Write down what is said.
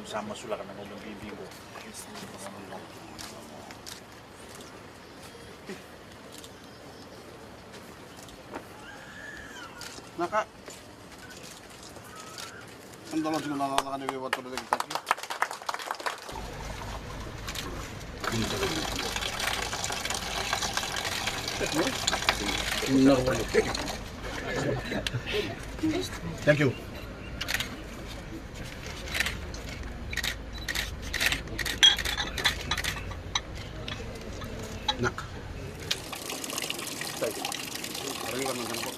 Sama sila ka ng unang bibi ko. Naka. Ang dalang sila nakakaniwi wato na kita. Thank you. Nak. Parang iwan ng ganito.